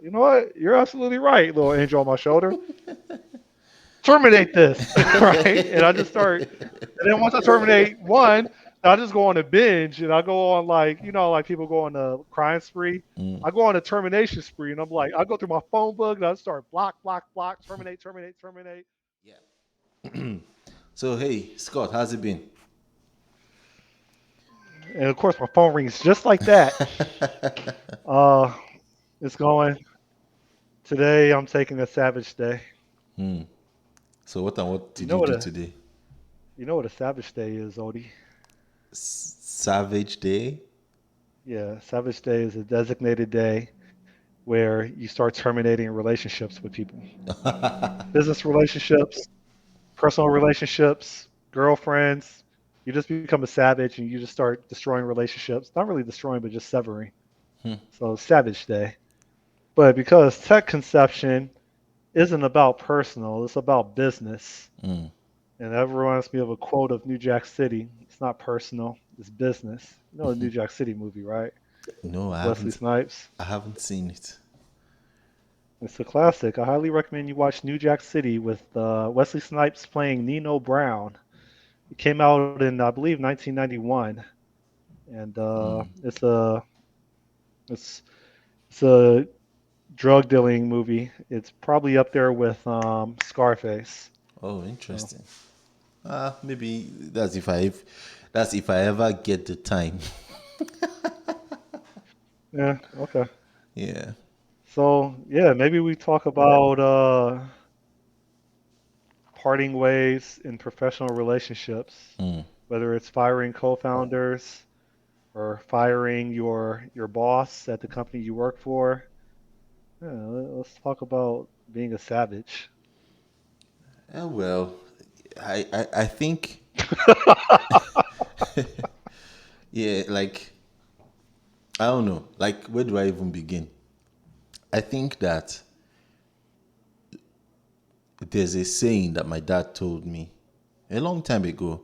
You know what? You're absolutely right, little angel on my shoulder. Terminate this, right? And I just start, and then once I terminate one, I just go on a binge, and I go on like like people go on a crying spree. Mm, I go on a termination spree, and I'm like, I go through my phone book, and I start block, block, block, terminate, terminate, terminate. yeah. So hey, Scott, how's it been? And of course, my phone rings just like that. Uh, it's going. Today, I'm taking a Savage Day. Hmm. So what You did know you what do a today? you know what a Savage Day is, Odie? Savage Day. Yeah, Savage Day is a designated day where you start terminating relationships with people. Business relationships, personal relationships, girlfriends. You just become a savage and you just start destroying relationships. Not really destroying, but just severing. Hmm. So Savage Day. But because tech conception isn't about personal, it's about business. Hmm. And that reminds me of a quote of New Jack City. It's not personal, it's business. You know the New Jack City movie, right? No, With Wesley Snipes. I haven't seen it. It's a classic. I highly recommend you watch New Jack City with Wesley Snipes playing Nino Brown. It came out in, I believe, 1991, and Hmm. it's it's a drug dealing movie. It's probably up there with Scarface. Oh, So interesting. Maybe that's if I ever get the time. yeah, okay. Yeah. So yeah, maybe we talk about parting ways in professional relationships, Hmm. whether it's firing co-founders or firing your boss at the company you work for. Yeah, let's talk about being a savage. Well, I think yeah, like I don't know. Like where do I even begin? I think that there's a saying that my dad told me a long time ago,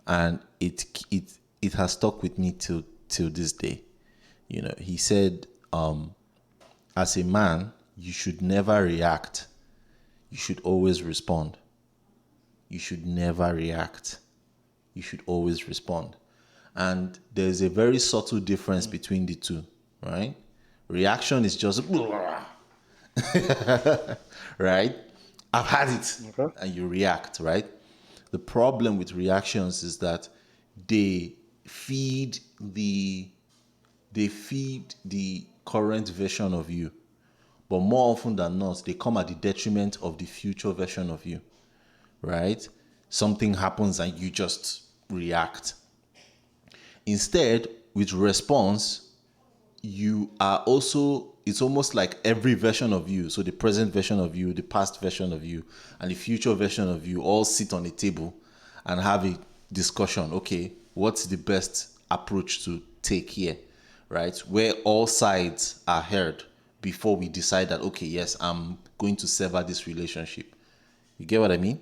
and it has stuck with me till this day. He said, as a man, you should never react. You should always respond. You should never react. You should always respond. And there's a very subtle difference Mm, between the two, right? Reaction is just right? I've had it. okay. And you react, right? The problem with reactions is that they feed the they feed the current version of you. But more often than not, they come at the detriment of the future version of you, right? Something happens and you just react. Instead, with response, you are also, it's almost like every version of you, so the present version of you, the past version of you, and the future version of you all sit on a table and have a discussion. Okay, what's the best approach to take here, right? Where all sides are heard before we decide that, okay, yes, I'm going to sever this relationship. You get what I mean?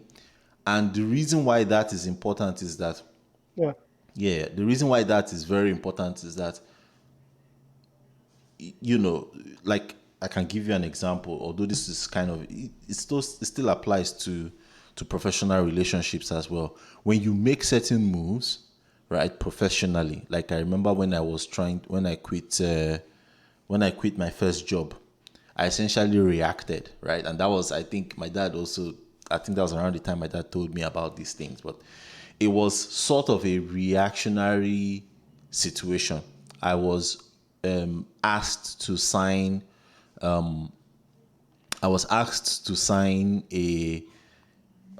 And the reason why that is important is that, Yeah. yeah, the reason why that is very important is that you know, like I can give you an example. Although this is kind of it still applies to professional relationships as well. When you make certain moves, right, professionally. Like I remember when I quit my first job, I essentially reacted, right, and that was I think my dad also. I think that was around the time my dad told me about these things, but it was sort of a reactionary situation. I was asked to sign. I was asked to sign a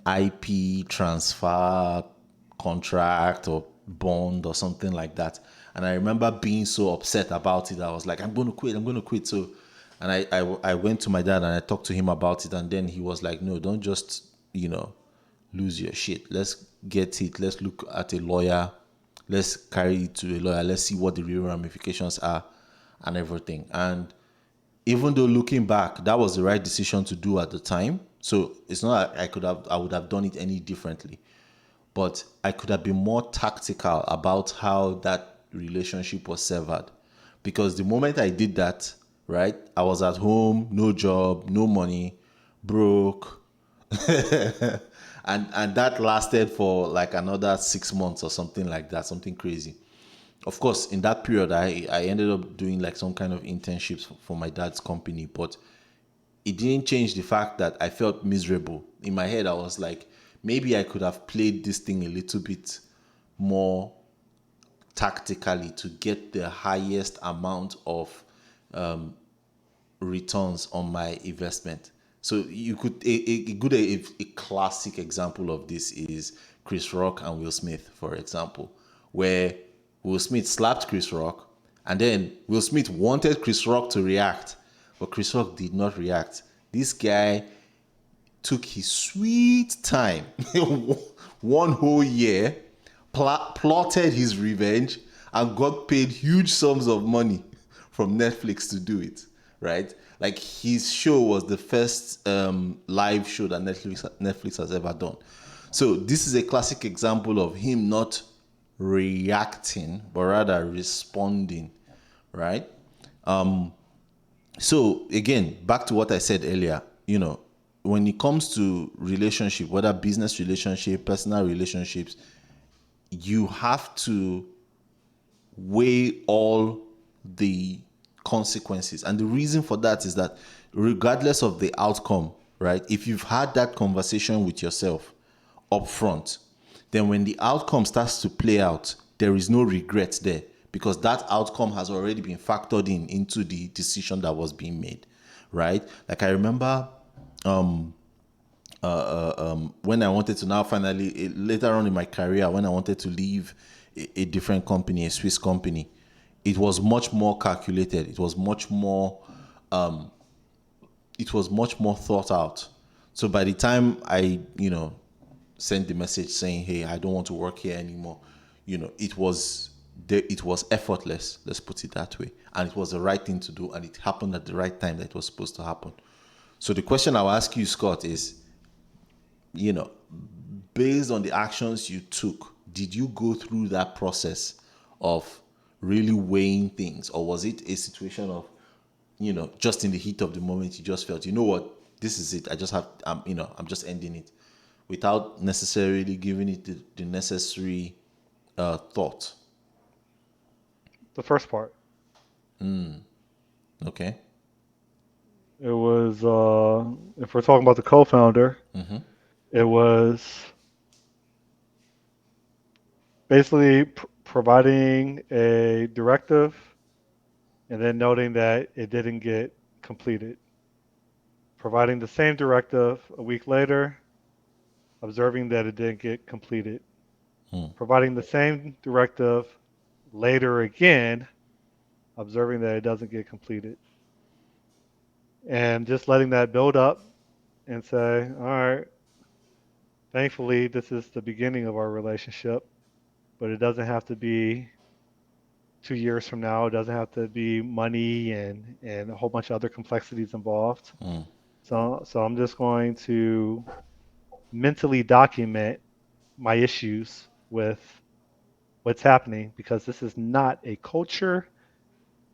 IP transfer contract or bond or something like that. And I remember being so upset about it. I was like, I'm going to quit. I'm going to quit. So, and I went to my dad and I talked to him about it. And then he was like, no, don't just, lose your shit. Let's get it. Let's look at a lawyer. Let's carry it to a lawyer. Let's see what the real ramifications are and everything. And even though looking back, that was the right decision to do at the time. So it's not like I would have done it any differently. But I could have been more tactical about how that relationship was severed. Because the moment I did that, right? I was at home, no job, no money, broke, and that lasted for like another 6 months or something like that, something crazy. Of course, in that period, I ended up doing like some kind of internships for my dad's company, but it didn't change the fact that I felt miserable. In my head, I was like, maybe I could have played this thing a little bit more tactically to get the highest amount of returns on my investment. So you could a classic example of this is Chris Rock and Will Smith, for example, where Will Smith slapped Chris Rock, and then Will Smith wanted Chris Rock to react, but Chris Rock did not react. This guy took his sweet time, one whole year, plotted his revenge, and got paid huge sums of money from Netflix to do it. Right? Like his show was the first live show that Netflix has ever done. So this is a classic example of him not reacting, but rather responding. Right? So again, back to what I said earlier, when it comes to relationship, whether business relationship, personal relationships, you have to weigh all the consequences. And the reason for that is that regardless of the outcome, right? If you've had that conversation with yourself up front, then when the outcome starts to play out, there is no regret there because that outcome has already been factored in into the decision that was being made, right? Like I remember when I wanted to now finally later on in my career when I wanted to leave a different company, a Swiss company, it was much more calculated. It was much more thought out. So by the time I sent the message saying, "Hey, I don't want to work here anymore," it was effortless. Let's put it that way, and it was the right thing to do, and it happened at the right time that it was supposed to happen. So the question I'll ask you, Scott, is you know, based on the actions you took, did you go through that process of really weighing things, or was it a situation of, just in the heat of the moment, you just felt, you know what, this is it. I just have, I'm just ending it, without necessarily giving it the necessary thought. The first part. Okay. It was, if we're talking about the co-founder, it was basically providing a directive and then noting that it didn't get completed. Providing the same directive a week later, observing that it didn't get completed. Providing the same directive later again, observing that it doesn't get completed. And just letting that build up and say, all right, thankfully, this is the beginning of our relationship, but it doesn't have to be 2 years from now. It doesn't have to be money and a whole bunch of other complexities involved. So I'm just going to mentally document my issues with what's happening because this is not a culture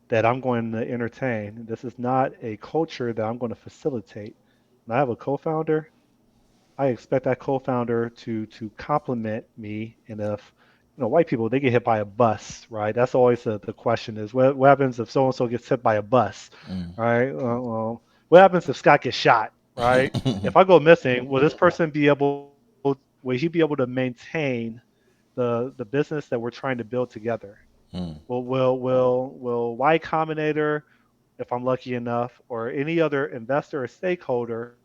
that I'm going to entertain. This is not a culture that I'm going to facilitate. When I have a co-founder, I expect that co-founder to compliment me. And if white people they get hit by a bus, right? That's always the question is what happens if so and so gets hit by a bus, right? Well, what happens if Scott gets shot, right? If I go missing, will this person be able? Will he be able to maintain the business that we're trying to build together? Will Y Combinator, if I'm lucky enough, or any other investor or stakeholder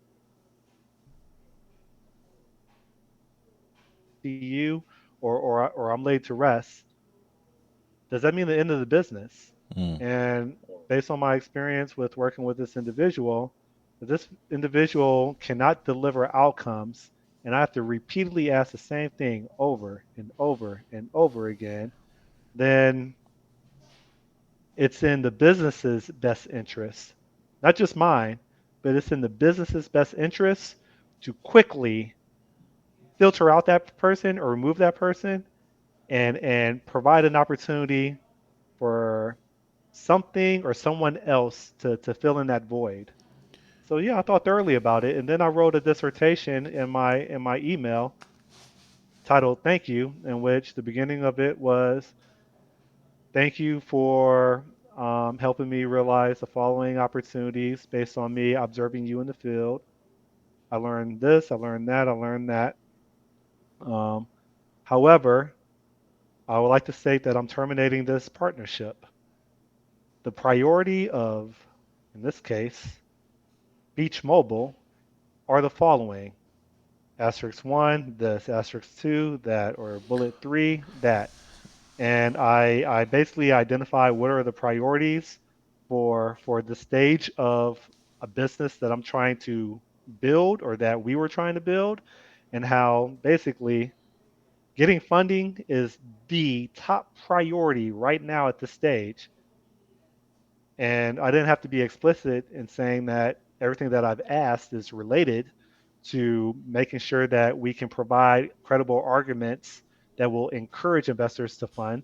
see you or I'm laid to rest, does that mean the end of the business? And based on my experience with working with this individual, if this individual cannot deliver outcomes and I have to repeatedly ask the same thing over and over and over again, then it's in the business's best interest, not just mine, but it's in the business's best interest to quickly filter out that person or remove that person and provide an opportunity for something or someone else to fill in that void. So yeah, I thought thoroughly about it, and then I wrote a dissertation in my email titled "Thank You," in which the beginning of it was thank you for helping me realize the following opportunities based on me observing you in the field. I learned this, I learned that, I learned that. Um, However, I would like to state that I'm terminating this partnership. The priority of, in this case, Beach Mobile are the following: asterisk one, this, asterisk two, that, or bullet three, that. And I basically identify what are the priorities for the stage of a business that I'm trying to build or that we were trying to build, and how basically getting funding is the top priority right now at this stage. And I didn't have to be explicit in saying that everything that I've asked is related to making sure that we can provide credible arguments that will encourage investors to fund.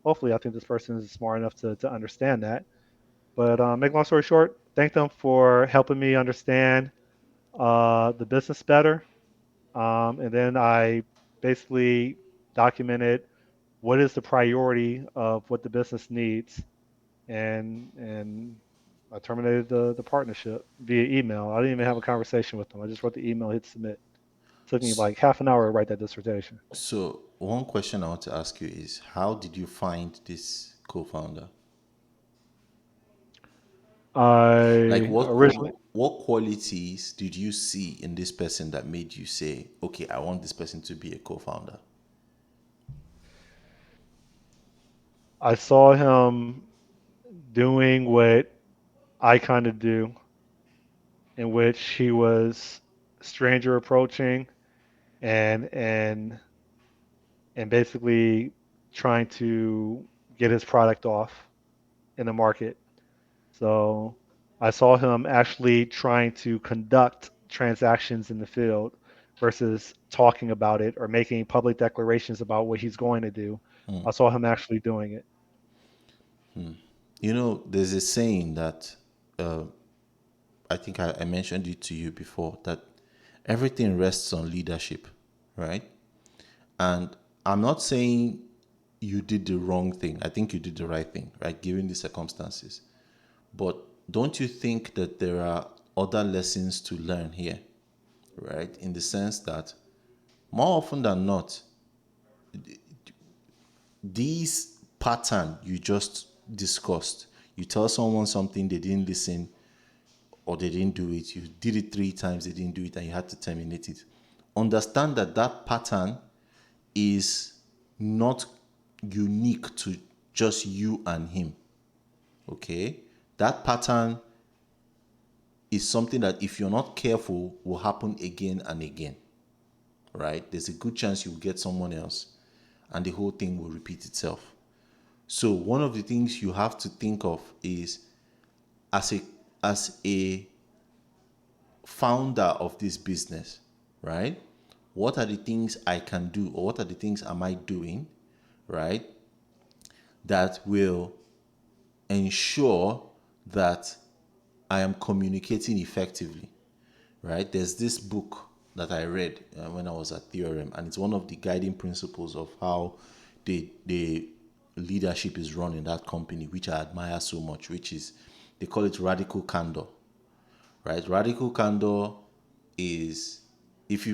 Hopefully, I think this person is smart enough to understand that. But make long story short, thank them for helping me understand the business better. And then I basically documented what is the priority of what the business needs, and I terminated the partnership via email. I didn't even have a conversation with them. I just wrote the email, hit submit. It took me S- like half an hour to write that dissertation. So, one question I want to ask you is how did you find this co founder? Like, I originally what qualities did you see in this person that made you say, okay, I want this person to be a co founder? I saw him doing what I kind of do, in which he was stranger approaching and and and basically trying to get his product off in the market. So I saw him actually trying to conduct transactions in the field versus talking about it or making public declarations about what he's going to do. I saw him actually doing it. You know, there's a saying that I think I mentioned it to you before that everything rests on leadership, right? And I'm not saying you did the wrong thing. I think you did the right thing, right? Given the circumstances. But don't you think that there are other lessons to learn here, right? In the sense that more often than not, these pattern you just discussed, you tell someone something, they didn't listen or they didn't do it, you did it 3 times, they didn't do it, and you had to terminate it. Understand that that pattern is not unique to just you and him. Okay, that pattern is something that if you're not careful will happen again and again, right? There's a good chance you'll get someone else and the whole thing will repeat itself. So one of the things you have to think of is as a founder of this business, right? What are the things I can do, or what are the things am I doing, right? That will ensure that I am communicating effectively, right? There's this book that I read when I was at Theorem, and it's one of the guiding principles of how the leadership is run in that company, which I admire so much, which is they call it radical candor, right? Radical candor is if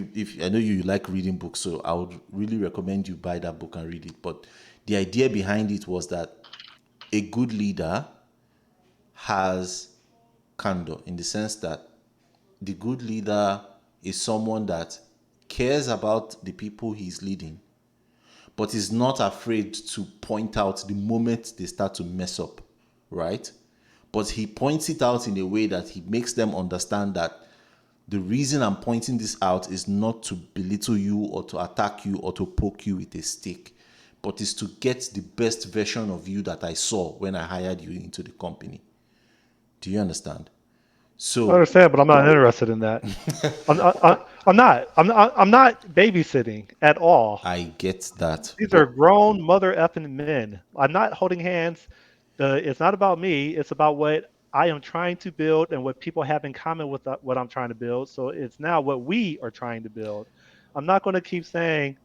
I know you like reading books, so I would really recommend you buy that book and read it. But the idea behind it was that a good leader has candor in the sense that the good leader is someone that cares about the people he's leading, but is not afraid to point out the moment they start to mess up, right? But he points it out in a way that he makes them understand that the reason I'm pointing this out is not to belittle you or to attack you or to poke you with a stick, but is to get the best version of you that I saw when I hired you into the company. Do you understand? I So understand, but I'm not interested in that. I'm not. I'm not babysitting at all. I get that, These are but grown mother effing men. I'm not holding hands It's not about me. It's about what I am trying to build and what people have in common with what I'm trying to build. So it's now what we are trying to build. I'm not going to keep saying,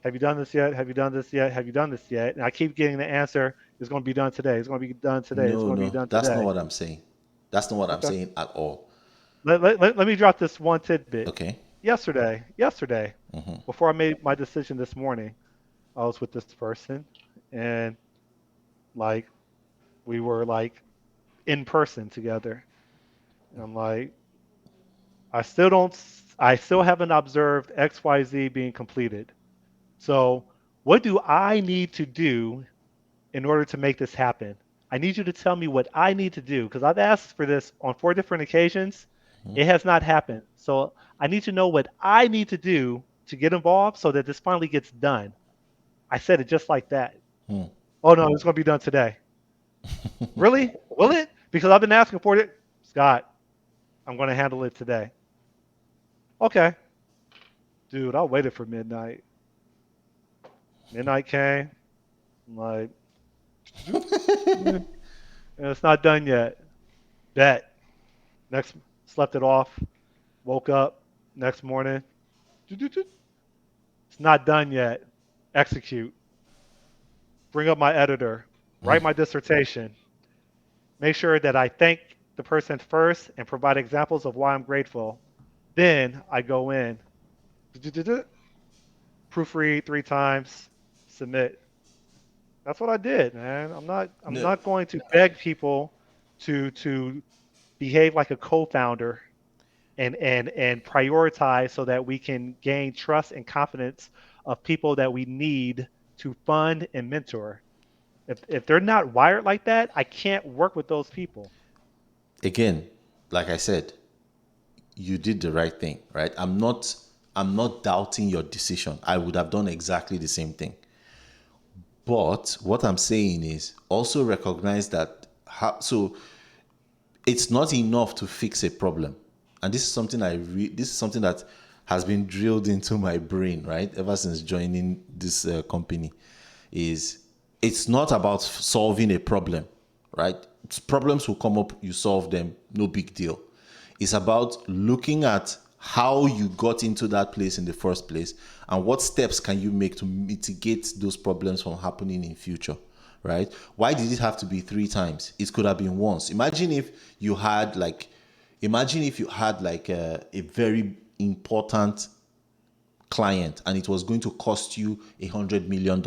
"Have you done this yet? Have you done this yet? Have you done this yet?" And I keep getting the answer, "It's going to be done today. It's going to be done today. It's No, going to be no, done that's not today." what I'm saying. That's not what I'm Okay. saying at all. Let me drop this one tidbit. Okay. Yesterday, Hmm. before I made my decision this morning, I was with this person, and like we were like in person together. And I'm like, I still don't, I still haven't observed XYZ being completed. So, what do I need to do in order to make this happen? I need you to tell me what I need to do because I've asked for this on 4 different occasions. It has not happened. So, I need to know what I need to do to get involved so that this finally gets done. I said it just like that. Hmm. Oh no, it's going to be done today. Really? Will it? Because I've been asking for it. Scott, I'm going to handle it today. Okay. Dude, I waited for midnight. Midnight came. I'm like, and it's not done yet. Bet. Next, slept it off. Woke up next morning. It's not done yet. Execute. Bring up my editor. Write my dissertation. Make sure that I thank the person first and provide examples of why I'm grateful. Then I go in. Proofread 3 times. Submit. That's what I did, man. I'm No. not going to beg people to behave like a co-founder and prioritize so that we can gain trust and confidence of people that we need to fund and mentor. If they're not wired like that, I can't work with those people. Again, like I said, you did the right thing, right? I'm not doubting your decision. I would have done exactly the same thing. But what I'm saying is also recognize that so it's not enough to fix a problem. And this is something that has been drilled into my brain, right? Ever since joining this company is it's not about solving a problem, right? Problems will come up, you solve them, no big deal. It's about looking at how you got into that place in the first place and what steps can you make to mitigate those problems from happening in future, right? Why did it have to be 3 times? It could have been once. Imagine if you had like a very important client and it was going to cost you $100 million.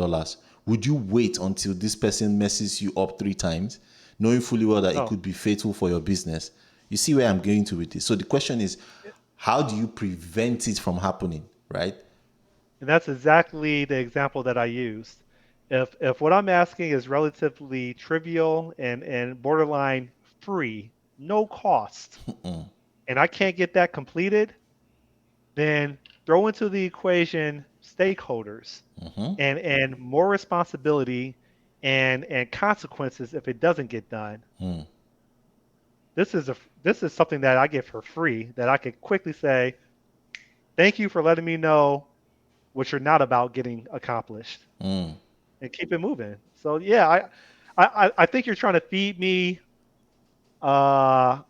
Would you wait until this person messes you up 3 times, knowing fully well that it No. could be fatal for your business? You see where I'm going to with this. So the question is, how do you prevent it from happening, right? And that's exactly the example that I used. If what I'm asking is relatively trivial and borderline free, no cost, and I can't get that completed, then throw into the equation stakeholders and more responsibility and consequences if it doesn't get done. This is something that I get for free that I could quickly say, thank you for letting me know what you're not about getting accomplished and keep it moving. So yeah, I think you're trying to feed me uh,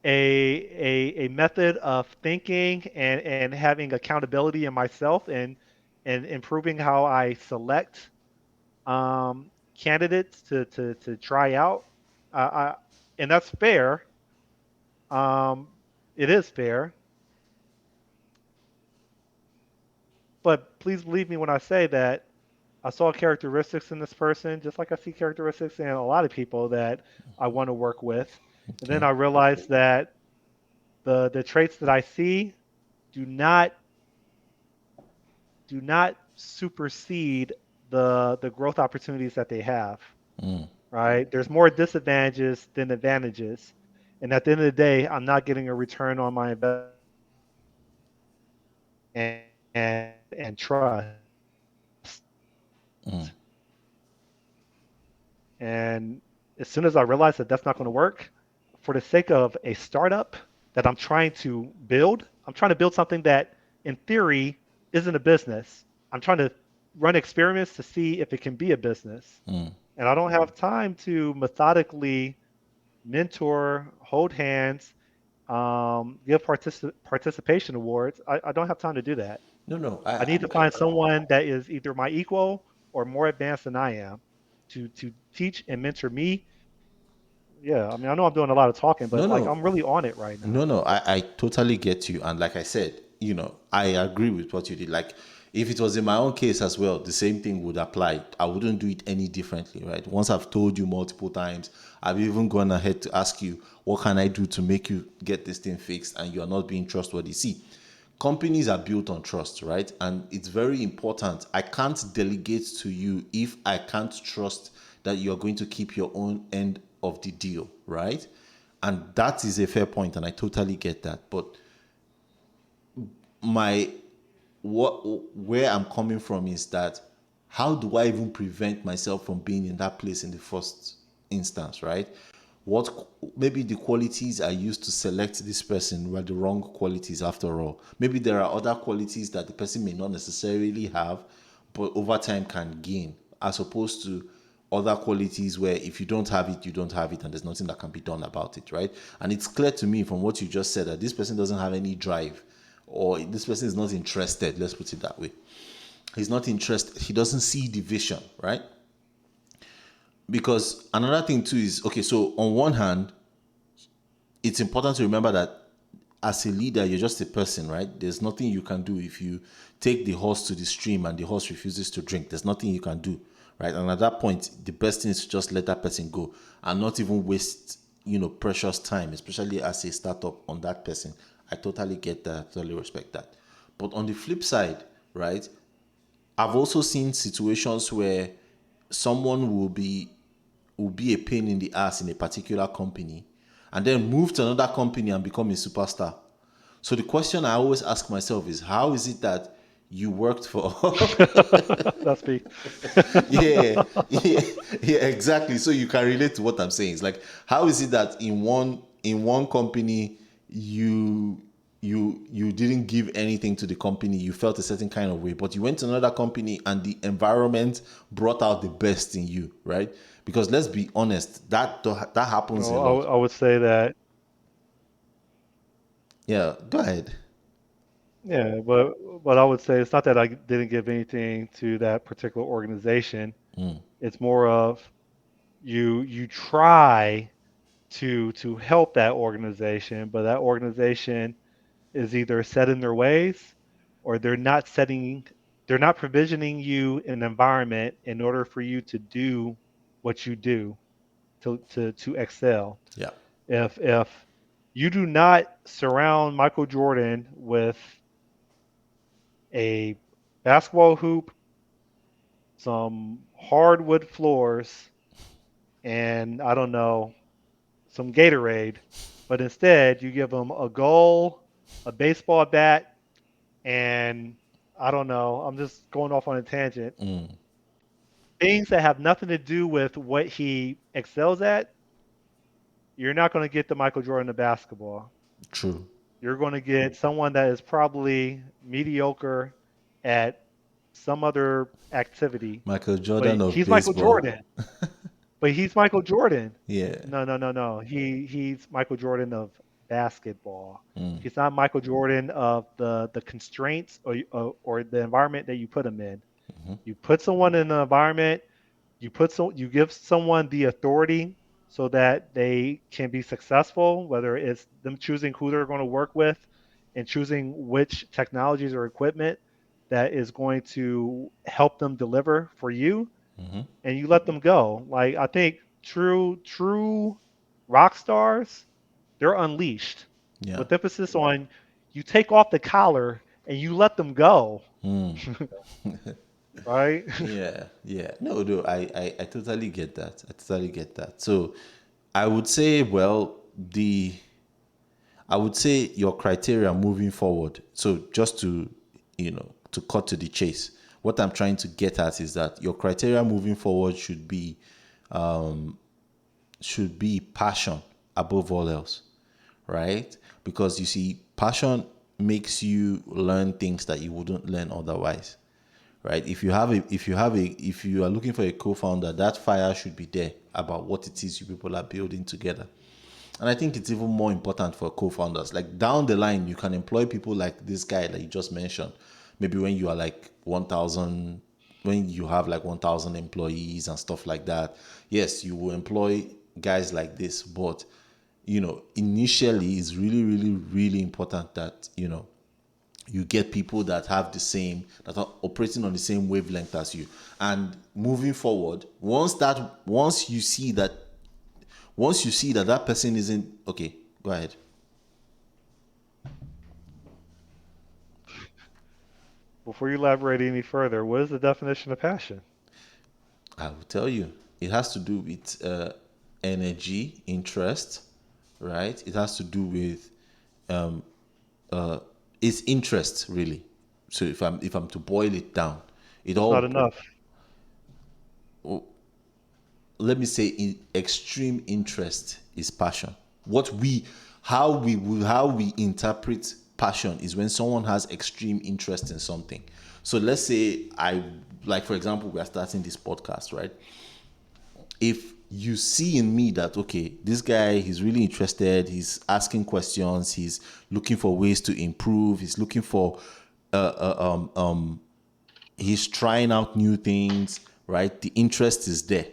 a method of thinking and having accountability in myself and improving how I select candidates to try out. I, and that's fair. It is fair, but please believe me when I say that I saw characteristics in this person, just like I see characteristics in a lot of people that I want to work with. And then Okay. I realized that the traits that I see do not do not supersede the growth opportunities that they have. Right? There's more disadvantages than advantages. And at the end of the day, I'm not getting a return on my investment and trust. And as soon as I realized that that's not going to work, for the sake of a startup that I'm trying to build, I'm trying to build something that, in theory, isn't a business. I'm trying to run experiments to see if it can be a business. and I don't have time to methodically mentor, hold hands, give participation awards. I don't have time to do that. No, no, I need to find someone that is either my equal or more advanced than I am to teach and mentor me. Yeah, I mean, I know I'm doing a lot of talking, but no, like no, I'm really on it right no, now. no. I totally get you. And like I said, I agree with what you did. Like, if it was in my own case as well, the same thing would apply. I wouldn't do it any differently, right? Once I've told you multiple times, I've even gone ahead to ask you, what can I do to make you get this thing fixed? And you're not being trustworthy. See, companies are built on trust, right? And it's very important. I can't delegate to you if I can't trust that you're going to keep your own end of the deal, right? And that is a fair point, and I totally get that. But my what where I'm coming from is that, how do I even prevent myself from being in that place in the first instance, right? What maybe the qualities I used to select this person were the wrong qualities after all. Maybe there are other qualities that the person may not necessarily have, but over time can gain, as opposed to other qualities where if you don't have it, you don't have it, and there's nothing that can be done about it, right? And it's clear to me from what you just said that this person doesn't have any drive, or this person is not interested. Let's put it that way. He's not interested. He doesn't see the vision, right? Because another thing too is, okay, so on one hand, it's important to remember that as a leader, you're just a person, right? There's nothing you can do if you take the horse to the stream and the horse refuses to drink. There's nothing you can do, right? And at that point, the best thing is to just let that person go and not even waste, precious time, especially as a startup, on that person. I totally get that. I totally respect that. But on the flip side, right, I've also seen situations where someone will be a pain in the ass in a particular company and then move to another company and become a superstar. So the question I always ask myself is, how is it that you worked for That's me. yeah, yeah, yeah, exactly. So you can relate to what I'm saying. It's like, how is it that in one company you didn't give anything to the company, you felt a certain kind of way, but you went to another company and the environment brought out the best in you, right? Because let's be honest, that happens a Well, lot. I would say that, Yeah, go ahead. yeah, but I would say it's not that I didn't give anything to that particular organization. It's more of you try to help that organization, but that organization is either set in their ways or they're not provisioning you an environment in order for you to do what you do to excel. Yeah. If you do not surround Michael Jordan with a basketball hoop, some hardwood floors, and I don't know, some Gatorade, but instead you give him a goal, a baseball bat, and I don't know, I'm just going off on a tangent. Things that have nothing to do with what he excels at, you're not going to get the Michael Jordan of basketball. True. You're going to get someone that is probably mediocre at some other activity, Michael but Jordan of he's Michael baseball. Jordan. But he's Michael Jordan. Yeah. No, no, no, no. He's Michael Jordan of basketball. He's not Michael Jordan of the constraints or the environment that you put him in. You put someone in an environment, you give someone the authority so that they can be successful, whether it's them choosing who they're going to work with and choosing which technologies or equipment that is going to help them deliver for you, and you let them go. Like I think true rock stars, they're unleashed Yeah. with emphasis on you take off the collar and you let them go, right? Yeah, yeah. No, no, I totally get that. I totally get that. So I would say, well, I would say your criteria moving forward. So just to cut to the chase, what I'm trying to get at is that your criteria moving forward should be passion above all else, right? Because you see, passion makes you learn things that you wouldn't learn otherwise, right? If you are looking for a co-founder, that fire should be there about what it is you people are building together. And I think it's even more important for co-founders. Like down the line, you can employ people like this guy that you just mentioned. Maybe when you are like 1,000, when you have like 1,000 employees and stuff like that. Yes, you will employ guys like this, but initially it's really, really, really important that, you get people that have the same, that are operating on the same wavelength as you. And moving forward, once you see that that person isn't okay, go ahead. Before you elaborate any further, what is the definition of passion? I will tell you. It has to do with energy, interest, right? It has to do with its interest, really. So if I'm to boil it down, it That's not all enough. let me say in extreme interest is passion. How we interpret passion is when someone has extreme interest in something. So let's say I like, for example, we are starting this podcast, right? If you see in me that, okay, this guy, he's really interested, he's asking questions, he's looking for ways to improve, he's looking for he's trying out new things, right? The interest is there.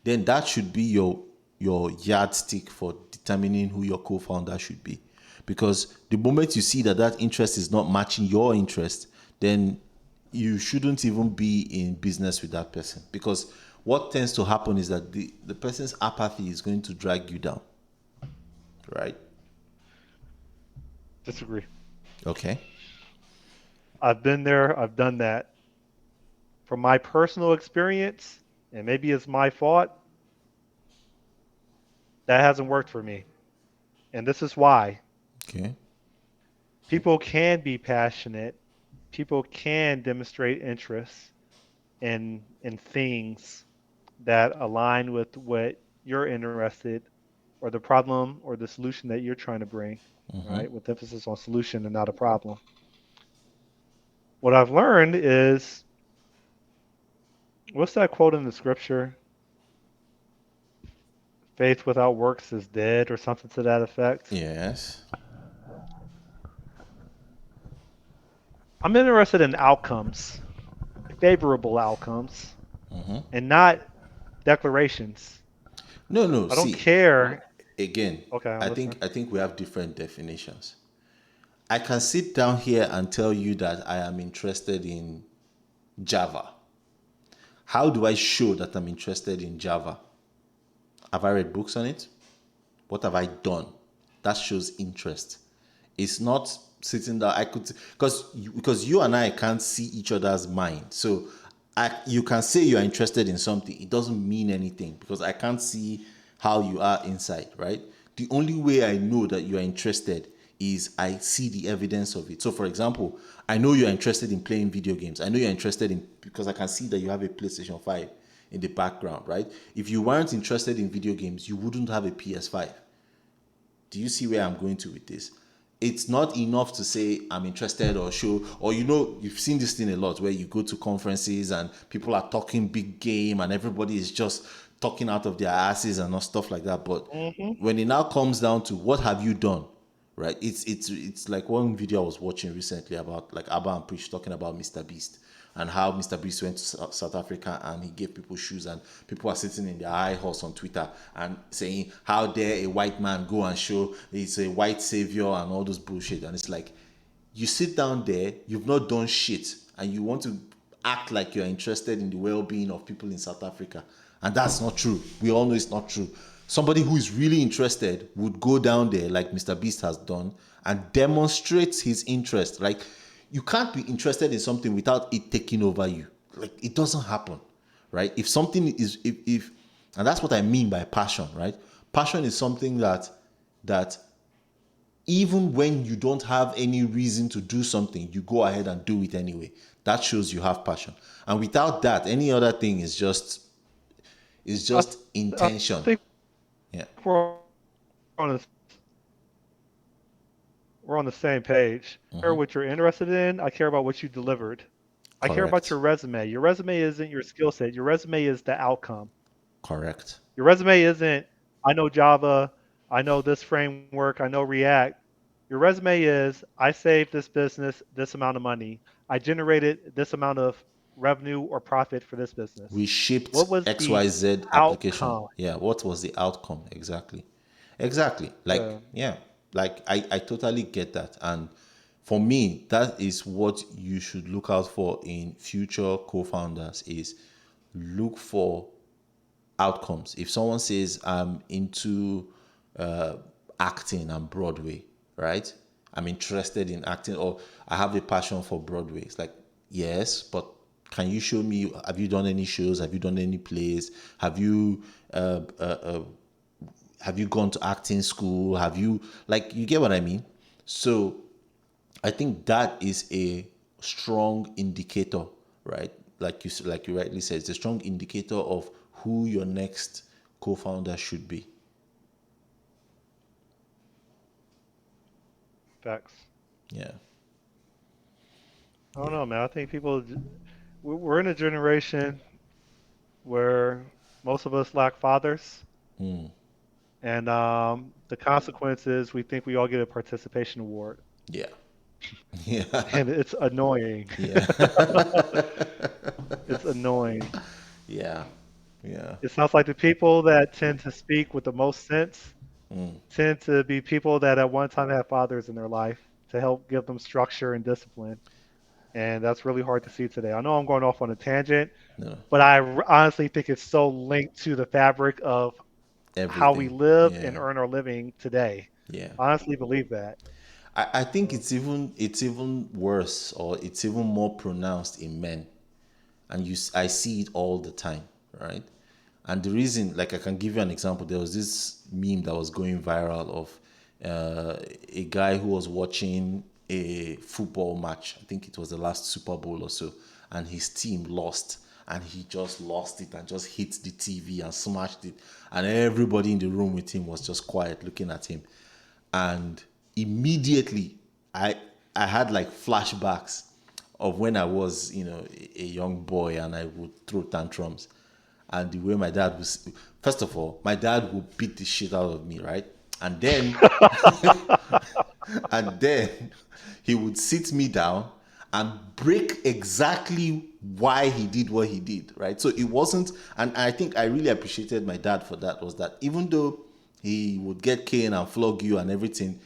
Then that should be your yardstick for determining who your co-founder should be. Because the moment you see that that interest is not matching your interest, then you shouldn't even be in business with that person. Because what tends to happen is that the person's apathy is going to drag you down, right? Disagree. Okay. I've been there, I've done that. From my personal experience, and maybe it's my fault, that hasn't worked for me. And this is why. Okay. People can be passionate, people can demonstrate interest in things that align with what you're interested or the problem or the solution that you're trying to bring, right? With emphasis on solution and not a problem. What I've learned is what's that quote in the scripture? Faith without works is dead, or something to that effect. Yes. I'm interested in outcomes, favorable outcomes, and not declarations. No, no. I don't See, care. again, Okay, I'm I listening. think I think we have different definitions. I can sit down here and tell you that I am interested in Java. How do I show that I'm interested in Java? Have I read books on it? What have I done? That shows interest. It's not sitting down. I could because you and I can't see each other's mind. So you can say you are interested in something. It doesn't mean anything because I can't see how you are inside, right? The only way I know that you are interested is I see the evidence of it. So, for example, I know you're interested in playing video games. I know you're interested in because I can see that you have a PlayStation 5 in the background, right? If you weren't interested in video games, you wouldn't have a PS5. Do you see where I'm going to with this? It's not enough to say I'm interested or show, or you've seen this thing a lot where you go to conferences and people are talking big game and everybody is just talking out of their asses and all stuff like that. But Hmm. when it now comes down to what have you done, right? It's like one video I was watching recently about like Abba and Preach talking about Mr. Beast and how Mr. Beast went to South Africa and he gave people shoes and people are sitting in their high horse on Twitter and saying how dare a white man go and show he's a white savior and all those bullshit. And it's like you sit down there, you've not done shit, and you want to act like you're interested in the well-being of people in South Africa. And that's not true. We all know it's not true. Somebody who is really interested would go down there like Mr. Beast has done and demonstrate his interest. Like you can't be interested in something without it taking over you. Like it doesn't happen, right? If something is if and that's what I mean by passion, right? Passion is something that even when you don't have any reason to do something, you go ahead and do it anyway. That shows you have passion. And without that, any other thing is I, just I intention. think Yeah. we're on the, we're on the same page. I care what you're interested in. I care about what you delivered. I care about Correct. your resume. Your resume isn't your skill set. Your resume is the outcome. Correct. Your resume isn't, I know Java, I know this framework, I know React. Your resume is, I saved this business this amount of money. I generated this amount of revenue or profit for this business. We shipped What was the XYZ application. outcome? Yeah, what was the outcome exactly? Exactly. Like, Yeah, yeah, like I totally get that. And for me, that is what you should look out for in future co-founders is look for outcomes. If someone says I'm into uh, acting and Broadway, right? I'm interested in acting or I have a passion for Broadway. It's like, yes, but can you show me? Have you done any shows? Have you done any plays? Have you uh, uh, uh, have you gone to acting school? Have you like you get what I mean? So I think that is a strong indicator, right? Like you rightly said, it's a strong indicator of who your next co-founder should be. facts. Yeah. I don't Yeah. know, man. I think we're in a generation where most of us lack fathers, and the consequence is we think we all get a participation award, Yeah. Yeah. and it's annoying. Yeah. It's annoying. Yeah. Yeah. It sounds like the people that tend to speak with the most sense tend to be people that at one time had fathers in their life to help give them structure and discipline. And that's really hard to see today. I know I'm going off on a tangent, No. but honestly think it's so linked to the fabric of how we Everything. live and Yeah. earn our living today. Yeah. I honestly believe that. I think it's even worse or it's even more pronounced in men. And I see it all the time, right? And the reason, like I can give you an example. There was this meme that was going viral of a guy who was watching a football match. I think it was the last Super Bowl or so, and his team lost, and he just lost it and just hit the TV and smashed it, and everybody in the room with him was just quiet looking at him, and immediately I I had like flashbacks of when I was, a young boy and I would throw tantrums. And the way my dad was, first of all, my dad would beat the shit out of me, right? And then, and then he would sit me down and break exactly why he did what he did, right? So it wasn't, and I think I really appreciated my dad for that, was that even though he would get cane and flog you and everything,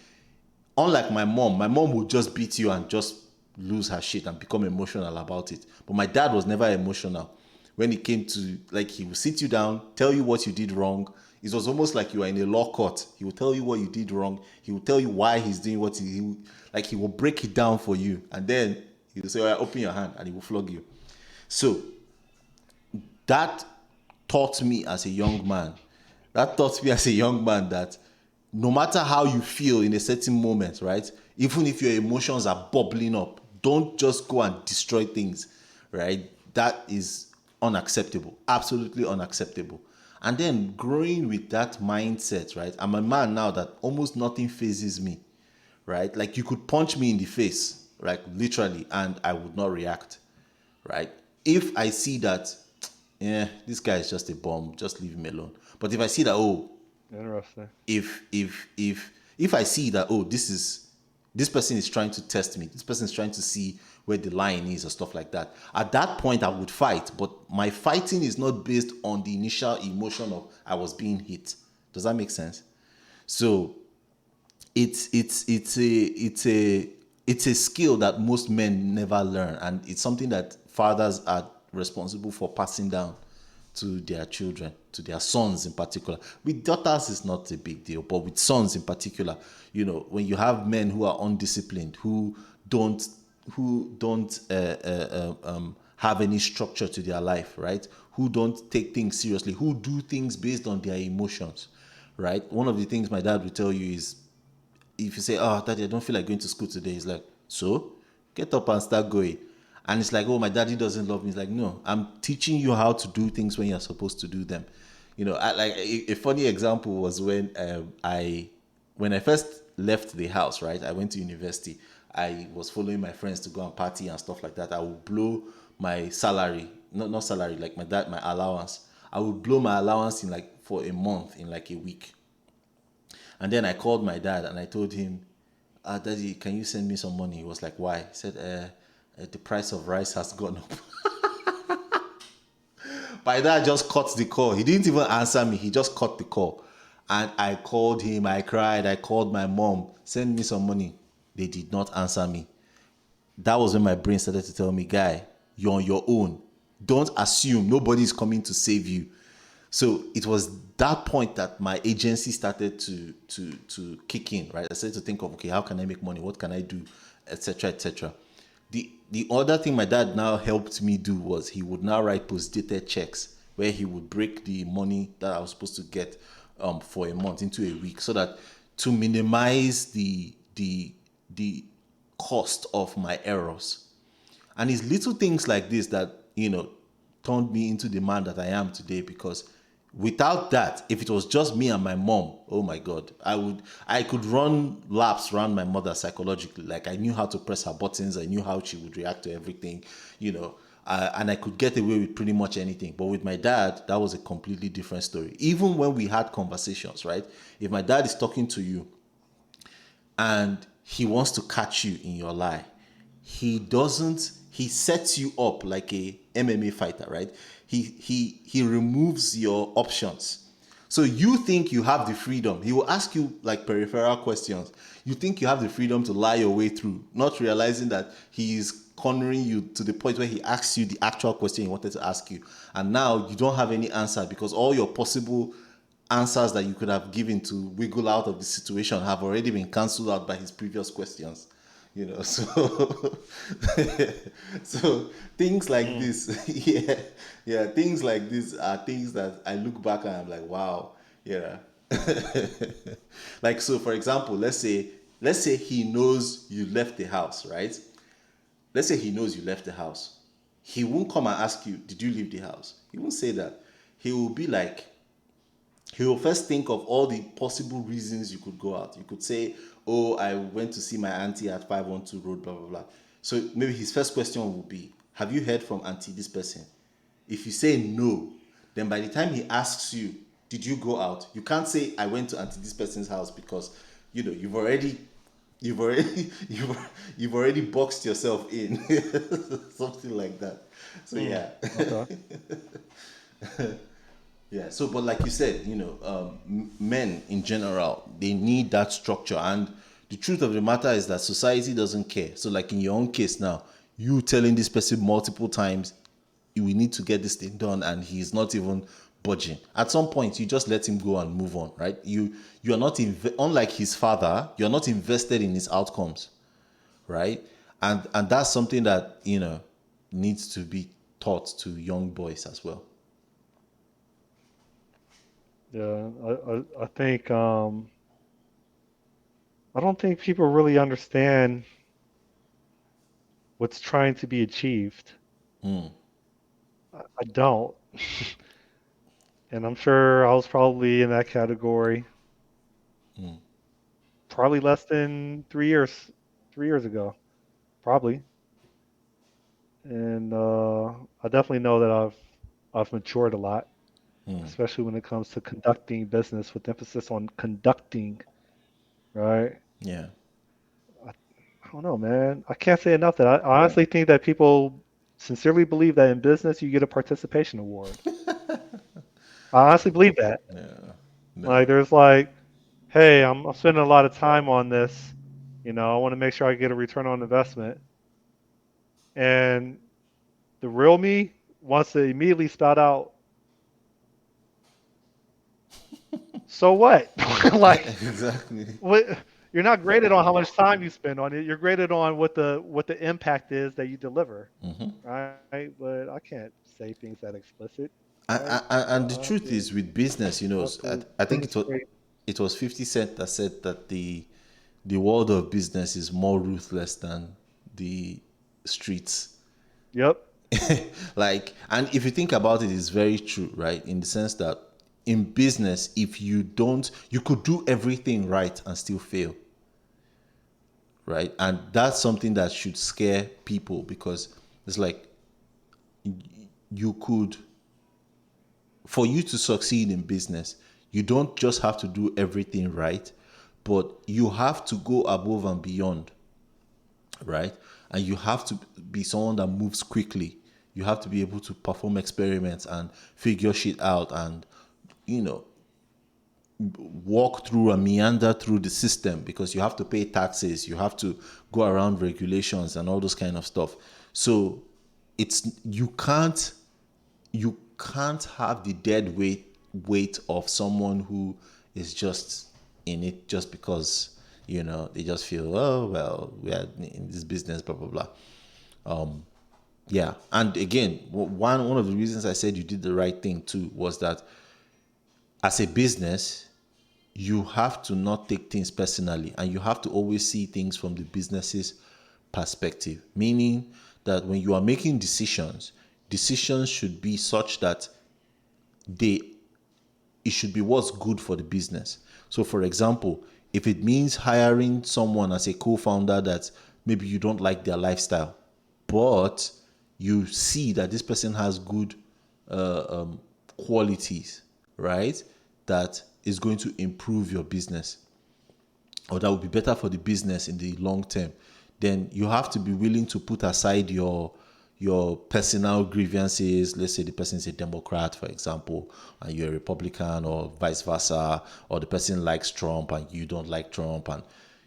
unlike my mom would just beat you and just lose her shit and become emotional about it. But my dad was never emotional. When it came to, like, he would sit you down, tell you what you did wrong. It was almost like you were in a law court. He would tell you what you did wrong. He would tell you why he's doing what like he will break it down for you. And then he will say, "Oh, yeah, open your hand," and he will flog you. So that taught me as a young man, that no matter how you feel in a certain moment, right? Even if your emotions are bubbling up, don't just go and destroy things, right? That is unacceptable, absolutely unacceptable. And then growing with that mindset, right? I'm a man now that almost nothing phases me, right? Like you could punch me in the face, like literally, and I would not react, right? If I see that, yeah, this guy is just a bum, just leave him alone. But if I see that, oh, Interesting. if I see that, oh, this person is trying to test me, this person is trying to see where the line is or stuff like that, at that point I would fight. But my fighting is not based on the initial emotion of I was being hit. Does that make sense? So it's a skill that most men never learn, and it's something that fathers are responsible for passing down to their children, to their sons in particular. With daughters it's not a big deal, but with sons in particular, when you have men who are undisciplined, don't who don't have any structure to their life, right? Who don't take things seriously, who do things based on their emotions, right? One of the things my dad will tell you is, if you say, "Oh, daddy, I don't feel like going to school today," he's like, "So, get up and start going." And it's like, "Oh, my daddy doesn't love me." He's like, "No, I'm teaching you how to do things when you're supposed to do them." Like a funny example was when I first left the house, right? I went to university. I was following my friends to go and party and stuff like that. I would blow my salary, not salary, like my allowance. I would blow my allowance in like for a month in like a week. And then I called my dad and I told him, Daddy, can you send me some money? He was like, why? He said, the price of rice has gone up. My dad just cut the call. He didn't even answer me. He just cut the call. And I called him. I cried. I called my mom. Send me some money. They did not answer me. That was when my brain started to tell me, guy, you're on your own. Don't assume nobody's coming to save you. So it was that point that my agency started to kick in, right? I started to think of, okay, how can I make money? What can I do, etc., etc. The other thing my dad now helped me do was he would now write post-dated checks where he would break the money that I was supposed to get for a month into a week, so that to minimize the cost of my errors. And it's little things like this that, turned me into the man that I am today. Because without that, if it was just me and my mom, oh my God, I could run laps around my mother psychologically. Like I knew how to press her buttons, I knew how she would react to everything, and I could get away with pretty much anything. But with my dad, that was a completely different story. Even when we had conversations, right? If my dad is talking to you and he wants to catch you in your lie, he sets you up like a MMA fighter, right? He removes your options. So you think you have the freedom. He will ask you like peripheral questions. You think you have the freedom to lie your way through, not realizing that he is cornering you to the point where he asks you the actual question he wanted to ask you. And now you don't have any answer, because all your possible answers that you could have given to wiggle out of the situation have already been cancelled out by his previous questions. So so things like Mm. this, yeah, things like this are things that I look back and I'm like, wow, yeah. Like, so for example, let's say he knows you left the house, right? Let's say he knows you left the house. He won't come and ask you, did you leave the house? He won't say that. He will be like, he will first think of all the possible reasons you could go out. You could say, oh, I went to see my auntie at 512 Road, blah, blah, blah. So maybe his first question will be, have you heard from auntie this person? If you say no, then by the time he asks you, did you go out? You can't say, I went to auntie this person's house, because, you've already boxed yourself in. Something like that. So Mm. yeah. Okay. Yeah. So, but like you said, men in general, they need that structure. And the truth of the matter is that society doesn't care. So, like in your own case now, you telling this person multiple times, we need to get this thing done, and he's not even budging. At some point, you just let him go and move on, right? You are not unlike his father. You are not invested in his outcomes, right? And that's something that needs to be taught to young boys as well. Yeah, I think I don't think people really understand what's trying to be achieved. I don't. And I'm sure I was probably in that category probably less than 3 years ago, probably. And I definitely know that I've matured a lot, especially when it comes to conducting business with emphasis on conducting, right? Yeah. I, I don't know, man. I can't say enough that I honestly think that people sincerely believe that in business you get a participation award. I honestly believe that. Like, No. there's like, hey, I'm spending a lot of time on this. I want to make sure I get a return on investment. And the real me wants to immediately spout out, so what? Like, Exactly. what? You're not graded on how much time you spend on it. You're graded on what the impact is that you deliver, right? But I can't say things that explicit, right? And the I have truth to is, with business, I have to I think demonstrate. it was 50 Cent that said that the world of business is more ruthless than the streets. Yep. Like, and if you think about it, it's very true, right? In the sense that in business, if you don't, you could do everything right and still fail, right? And that's something that should scare people, because it's like, you could, for you to succeed in business, you don't just have to do everything right, but you have to go above and beyond, right? And you have to be someone that moves quickly. You have to be able to perform experiments and figure shit out and, you know, walk through and meander through the system because you have to pay taxes, you have to go around regulations and all those kind of stuff. So it's you can't have the dead weight of someone who is just in it just because they just feel, oh well, we are in this business, blah blah blah. Yeah, and again, one of the reasons I said you did the right thing too was that as a business you have to not take things personally and you have to always see things from the business's perspective, meaning that when you are making decisions should be such that they it should be what's good for the business. So, for example, if it means hiring someone as a co-founder that maybe you don't like their lifestyle, but you see that this person has good qualities, right? That is going to improve your business, or that would be better for the business in the long term, then you have to be willing to put aside your personal grievances. Let's say the person is a Democrat, for example, and you're a Republican, or vice versa, or the person likes Trump and you don't like Trump, and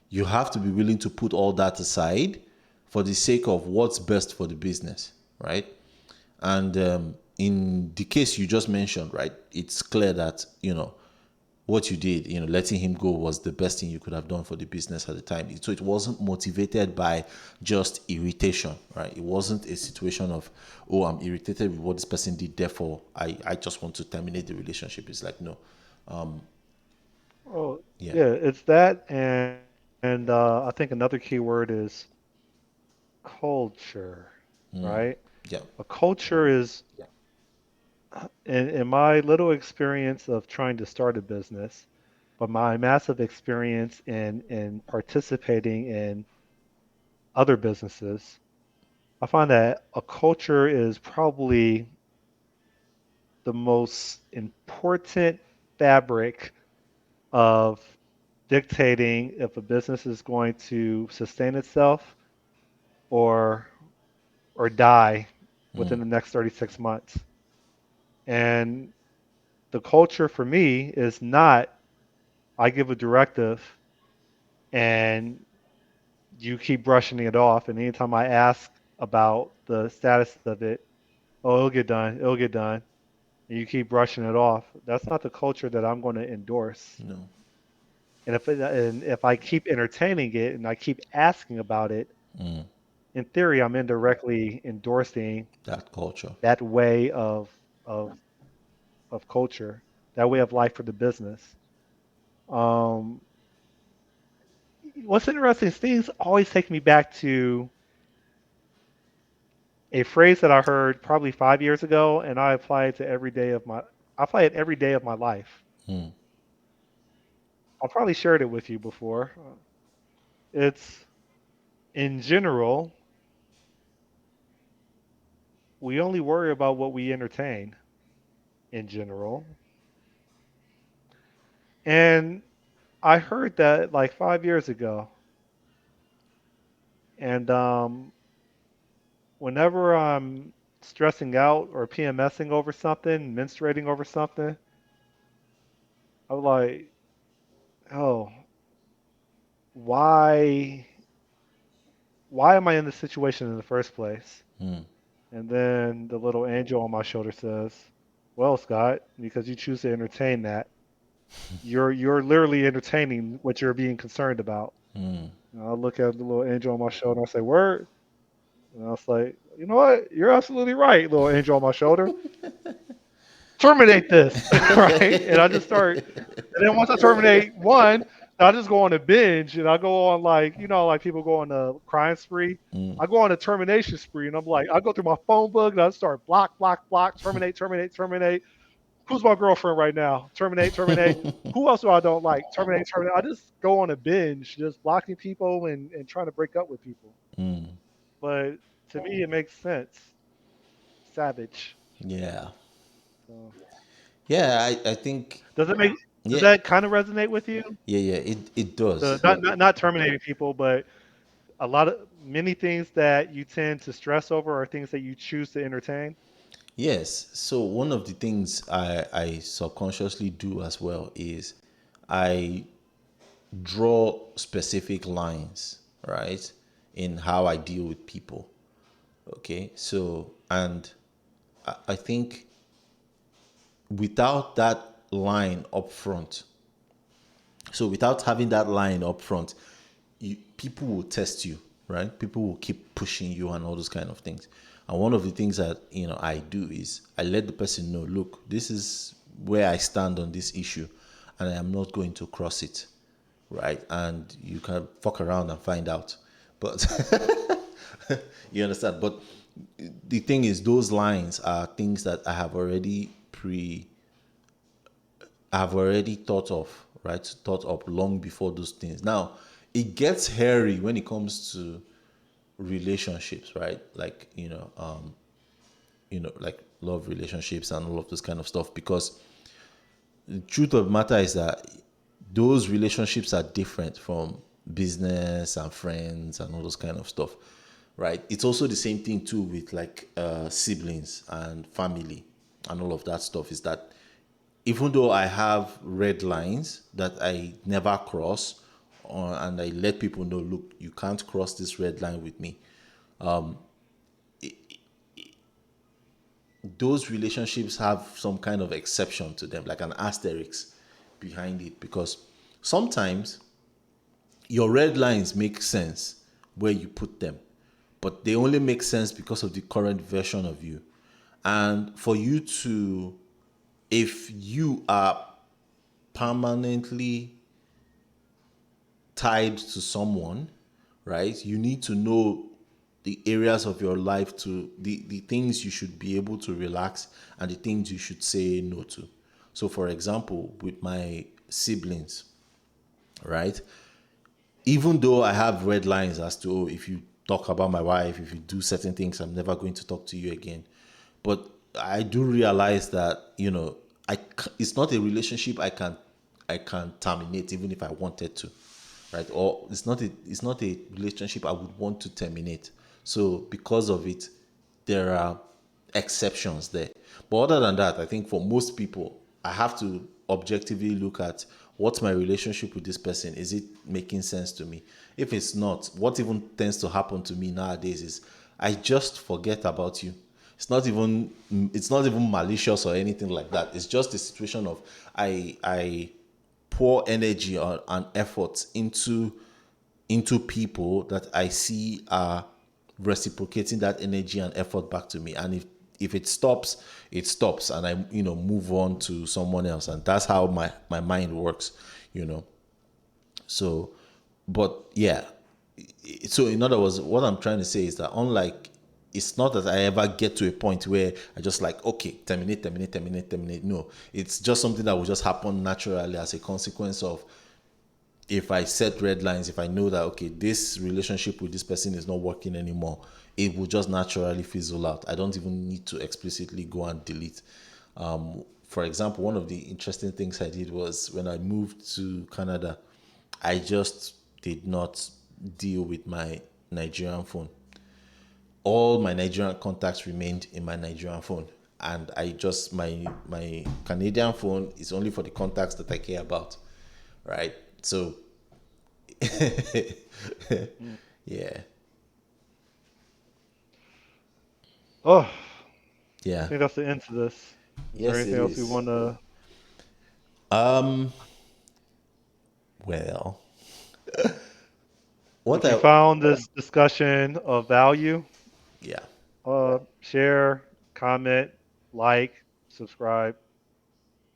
you have to be willing to put all that aside for the sake of what's best for the business, right? And in the case you just mentioned, right, it's clear that what you did, letting him go was the best thing you could have done for the business at the time. So it wasn't motivated by just irritation, right? It wasn't a situation of, oh, I'm irritated with what this person did, therefore I just want to terminate the relationship. It's like, no. Oh, Yeah. yeah, it's that, and I think another key word is culture, right? Yeah. A culture is, in my little experience of trying to start a business, but my massive experience in participating in other businesses, I find that a culture is probably the most important fabric of dictating if a business is going to sustain itself or or die within the next 36 months. And the culture for me is not I give a directive and you keep brushing it off. And anytime I ask about the status of it, oh, it'll get done, it'll get done. And you keep brushing it off. That's not the culture that I'm going to endorse. No. And if I keep entertaining it and I keep asking about it, in theory, I'm indirectly endorsing That culture. that way of of culture, that way of life for the business. Um, what's interesting is things always take me back to a phrase that I heard probably 5 years ago, and I apply it every day of my life. I probably shared it with you before. It's in general, we only worry about what we entertain in general. And I heard that like 5 years ago. And whenever I'm stressing out or PMSing over something, menstruating over something, I'm like, oh, why why am I in this situation in the first place? And then the little angel on my shoulder says, well, Scott, because you choose to entertain that, you're literally entertaining what you're being concerned about. And I look at the little angel on my shoulder and I say, word. And I was like, you know what? You're absolutely right, little angel on my shoulder. Terminate this, right? And I just start, and then once I terminate one, I just go on a binge, and I go on like like people go on a crying spree. I go on a termination spree, and I'm like, I go through my phone book, and I start block, block, block, terminate, terminate, terminate. Who's my girlfriend right now? Terminate, terminate. Who else do I don't like? Terminate, terminate. I just go on a binge, just blocking people and trying to break up with people. But to me, it makes sense. savage. Yeah. So Yeah, I think does it make does yeah, that kind of resonate with you? yeah, it The does. not terminating people, but a lot of many things that you tend to stress over are things that you choose to entertain. Yes. So one of the things I subconsciously do as well is I draw specific lines, right, in how I deal with people. Okay. So, and I think without that line up front, so without having that line up front, people will test you, right? People will keep pushing you and all those kind of things. And one of the things that I do is I let the person know, look, this is where I stand on this issue, and I am not going to cross it, right? And you can fuck around and find out, but you understand. But the thing is, those lines are things that I have already thought of, right? Thought up long before those things. Now, it gets hairy when it comes to relationships, right? Like, like love relationships and all of this kind of stuff. Because the truth of the matter is that those relationships are different from business and friends and all those kind of stuff, right? It's also the same thing too with like siblings and family and all of that stuff. Is that even though I have red lines that I never cross, and I let people know, look, you can't cross this red line with me. Those relationships have some kind of exception to them, like an asterisk behind it, because sometimes your red lines make sense where you put them, but they only make sense because of the current version of you. And for you to, if you are permanently tied to someone, right? You need to know the areas of your life, to the things you should be able to relax and the things you should say no to. So for example, with my siblings, right? Even though I have red lines as to, oh, if you talk about my wife, if you do certain things, I'm never going to talk to you again. But I do realize that it's not a relationship I can terminate even if I wanted to, right? Or it's not a relationship I would want to terminate. So because of it, there are exceptions there. But other than that, I think for most people, I have to objectively look at what's my relationship with this person. Is it making sense to me? If it's not, what even tends to happen to me nowadays is I just forget about you. It's not even malicious or anything like that. It's just a situation of I pour energy and effort into people that I see are reciprocating that energy and effort back to me. And if it stops, it stops, and I move on to someone else. And that's how my mind works, you know. So, but yeah. So in other words, what I'm trying to say is that unlike, it's not that I ever get to a point where I just like, okay, terminate, terminate, terminate, terminate. No, it's just something that will just happen naturally as a consequence of, if I set red lines, if I know that, okay, this relationship with this person is not working anymore, it will just naturally fizzle out. I don't even need to explicitly go and delete. For example, one of the interesting things I did was when I moved to Canada, I just did not deal with my Nigerian phone. All my Nigerian contacts remained in my Nigerian phone. And I just, my Canadian phone is only for the contacts that I care about. Right. So Mm. yeah. Oh, I Yeah. think that's the end to this. Is there Yes, it anything else we is. want to? Um. Well, what If you I found this discussion of value, yeah, share, comment, like, subscribe.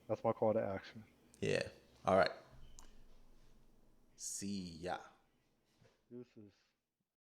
That's my call to action. yeah. All right. See ya. This is